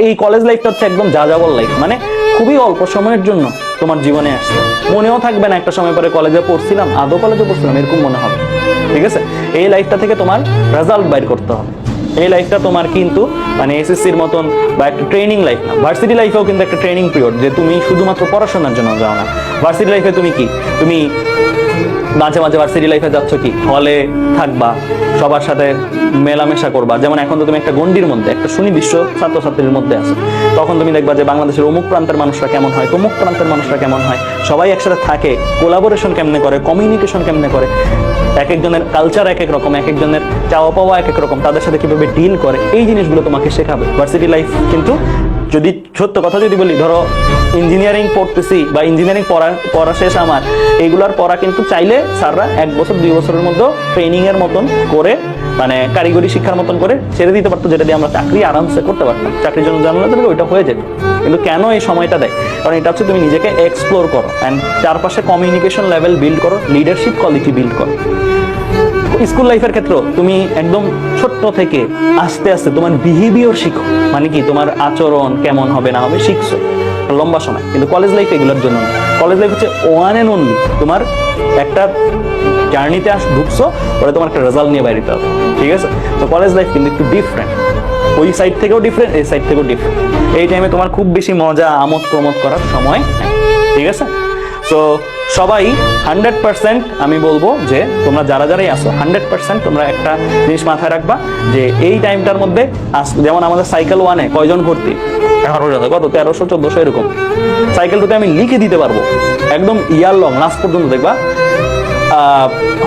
এই কলেজ লাইফটা হচ্ছে একদম যাযাবর লাইফ, মানে খুবই অল্প সময়ের জন্য তোমার জীবনে আসছে, মনেও থাকবে না একটা সময় পরে কলেজে পড়ছিলাম, আদৌ কলেজে পড়ছিলাম এরকম মনে হবে। ঠিক আছে, এই লাইফটা থেকে তোমার রেজাল্ট বাইর করতে হবে। এই লাইফটা তোমার কিন্তু মানে এসএসসির মতন বা একটা ট্রেনিং লাইফ না, ভার্সিটি লাইফেও কিন্তু একটা ট্রেনিং পিরিয়ড, যে তুমি শুধুমাত্র পড়াশোনার জন্য যাও না। ভার্সিটি লাইফে তুমি কি, তুমি মাঝে মাঝে ভার্সিটি লাইফে যাচ্ছ কি, হলে থাকবা, সবার সাথে মেলামেশা করবা। যেমন এখন তো তুমি একটা গণ্ডির মধ্যে, একটা সুনির্দিষ্ট ছাত্রছাত্রীর মধ্যে আছো, তখন তুমি দেখবা যে বাংলাদেশের অমুক প্রান্তের মানুষরা কেমন হয়, তমুক প্রান্তের মানুষরা কেমন হয়, সবাই একসাথে থাকে, কোলাবোরেশন কেমনে করে, কমিউনিকেশন কেমনে করে, এক একজনের কালচার এক এক রকম, এক একজনের চাওয়া পাওয়া এক এক রকম, তাদের সাথে কিভাবে ডিল করে, এই জিনিসগুলো তোমাকে শেখাবে ভার্সিটি লাইফ। কিন্তু যদি সত্য কথা যদি বলি, ধরো ইঞ্জিনিয়ারিং পড়তেছি বা ইঞ্জিনিয়ারিং পড়া শেষ আমার, এইগুলার পড়া কিন্তু চাইলে স্যাররা 1 বছর 2 বছরের মধ্যে ট্রেনিং এর মতন করে, মানে কারিগরি শিক্ষার মতন করে ছেড়ে দিতে পারতো, যেটা দিয়ে আমরা চাকরি আরামসে করতে পারতাম, চাকরির জন্য জানলে তাহলে ওইটা হয়ে যেত। কিন্তু কেন এই সময়টা দেয়? কারণ এটা হচ্ছে তুমি নিজেকে এক্সপ্লোর করো অ্যান্ড চারপাশে কমিউনিকেশন লেভেল বিল্ড করো, লিডারশিপ কোয়ালিটি বিল্ড করো। স্কুল লাইফের ক্ষেত্রে তুমি একদম ছোট্ট থেকে আস্তে আস্তে তোমার বিহেভিয়ার শিখো, মানে কি তোমার আচরণ কেমন হবে না হবে শিখছো লম্বা সময়। কিন্তু কলেজ লাইফ এগুলোর জন্য না, কলেজ লাইফ হচ্ছে ওয়ান এন্ড অনলি তোমার একটা জার্নিতে ঢুকছো, পরে তোমার একটা রেজাল্ট নিয়ে বাইরে হবে। ঠিক আছে, তো কলেজ লাইফ কিন্তু একটু ডিফারেন্ট, ওই সাইড থেকেও ডিফারেন্ট, এই সাইড থেকেও ডিফারেন্ট। এই টাইমে তোমার খুব বেশি মজা আমোদ প্রমোদ করার সময় নেই। ঠিক আছে, তো সবাই 100% আমি বলবো যে তোমরা যারা যারাই আসো 100% তোমরা একটা জিনিস মাথায় রাখবা, যে এই টাইমটার মধ্যে যেমন আমাদের সাইকেল 1-এ কয়জন ভর্তি, 1100 কত 1300 1400 এরকম, সাইকেল 2-তে আমি লিখে দিতে পারবো একদম ইয়ার লং লাস্ট পর্যন্ত। দেখবা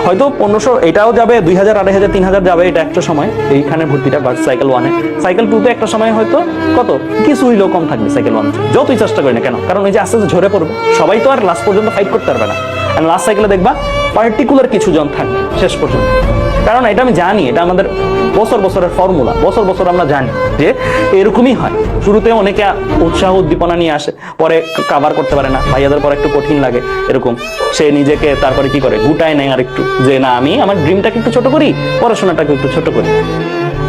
হয়তো 1500 এটাও যাবে, 2000 2500 3000 যাবে, এটা একটা সময় এইখানে ভর্তিটা। বাট সাইকেল 1-এ, সাইকেল 2-তে একটা সময় হয়তো কত কিছু হইলেও কম থাকবে সাইকেল 1, যতই চেষ্টা করি না কেন, কারণ এই যে আস্তে আস্তে ঝরে পড়বে, সবাই তো আর লাস্ট পর্যন্ত ফাইট করতে পারবে না। আর লাস্ট সাইকেলে দেখবা পার্টিকুলার কিছু জন থাকবে শেষ পর্যন্ত, কারণ এটা আমি জানি, এটা আমাদের বছরের ফর্মুলা, বছর আমরা জানি যে এরকমই হয়। শুরুতে অনেকে উৎসাহ উদ্দীপনা নিয়ে আসে, পরে কাভার করতে পারে না, ভাইয়াদের পরে একটু কঠিন লাগে, এরকম সে নিজেকে তারপরে কি করে গুটায় নেয় আর একটু, যে না আমি আমার ড্রিমটাকে একটু ছোট করি, পড়াশোনাটাকে একটু ছোট করি।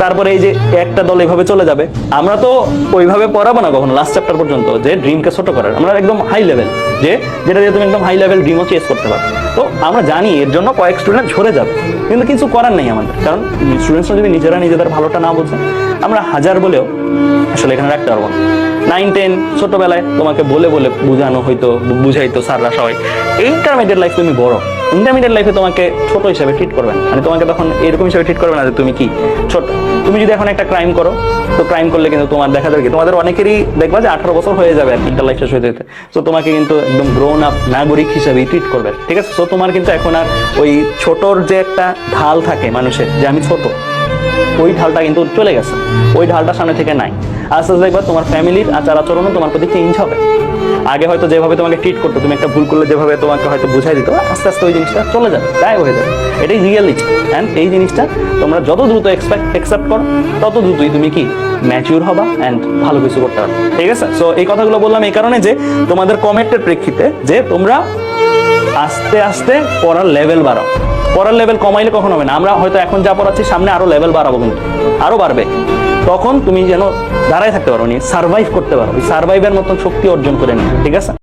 তারপরে এই যে একটা দল এভাবে চলে যাবে, আমরা তো ওইভাবে পড়াবো না কখনো লাস্ট চ্যাপ্টার পর্যন্ত যে ড্রিমকে ছোট করার, আমরা একদম হাই লেভেল, যে যেটা দিয়ে তুমি একদম হাই লেভেল ড্রিমও চেস করতে পারো। তো আমরা জানি এর জন্য কয়েক স্টুডেন্ট ঝরে যাবে, কিন্তু কিছু করার নেই আমাদের, কারণ স্টুডেন্টসরা যদি নিজেরা নিজেদের ভালোটা না বোঝে, আমরা হাজার বলেও আসলে এখানে রাখতে পারবো না। 9-10 ছোটবেলায় তোমাকে বলে বলে বুঝানো হয়তো, বুঝাইতো স্যাররা সবাই। ইন্টারমিডিয়েট লাইফ তুমি বড়, ইন্টারমিডিয়েট লাইফে তোমাকে ছোট হিসেবে ট্রিট করবে না, মানে তোমাকে তখন এরকম হিসেবে ট্রিট করবে না যে তুমি কি ছোট। তুমি যদি এখন একটা ক্রাইম করো, তো ক্রাইম করলে কিন্তু তোমার দেখা যাবে কি, তোমাদের অনেকেরই দেখবা যে 18 বছর হয়ে যাবে আর কি ইন্টার লাইফ শেষ হয়ে যেতে, তো তোমাকে কিন্তু একদম গ্রোন আপ নাগরিক হিসেবেই ট্রিট করবে। ঠিক আছে, তো তোমার কিন্তু এখন আর ওই ছোটর যে একটা ঢাল থাকে মানুষের, যে আমি ছোট, ওই ঢালটা কিন্তু চলে গেছে, ওই ঢালটা সামনে থেকে নাই। আস্তে আস্তে দেখবা তোমার ফ্যামিলির আচার আচরণও তোমার প্রতি চেঞ্জ হবে। আগে হয়তো যেভাবে তোমাকে ট্রিট করতো, তুমি একটা ভুল করলে যেভাবে তোমাকে হয়তো বুঝাই দিত, আস্তে আস্তে ওই জিনিসটা চলে যাবে, গায়েব হয়ে যাবে। এটাই রিয়েলিটি। অ্যান্ড এই জিনিসটা তোমরা যত দ্রুত অ্যাকসেপ্ট করো, তত দ্রুতই তুমি কি ম্যাচিউর হবা অ্যান্ড ভালো কিছু করতে পারবে। ঠিক আছে, সো এই কথাগুলো বললাম এই কারণে যে তোমাদের কমেন্টের প্রেক্ষিতে, যে তোমরা আস্তে আস্তে পড়ার লেভেল বাড়াও। পড়ার লেভেল কমাইলে কখনো হবে না। আমরা হয়তো এখন যা পড়াচ্ছি, সামনে আরো লেভেল বাড়াবো, কিন্তু আরো বাড়বে, তখন তুমি যেন দাঁড়ায় থাকতে পারো, সার্ভাইভ করতে পারো, ওই সার্ভাইভের মতন শক্তি অর্জন করে নিও। ঠিক আছে।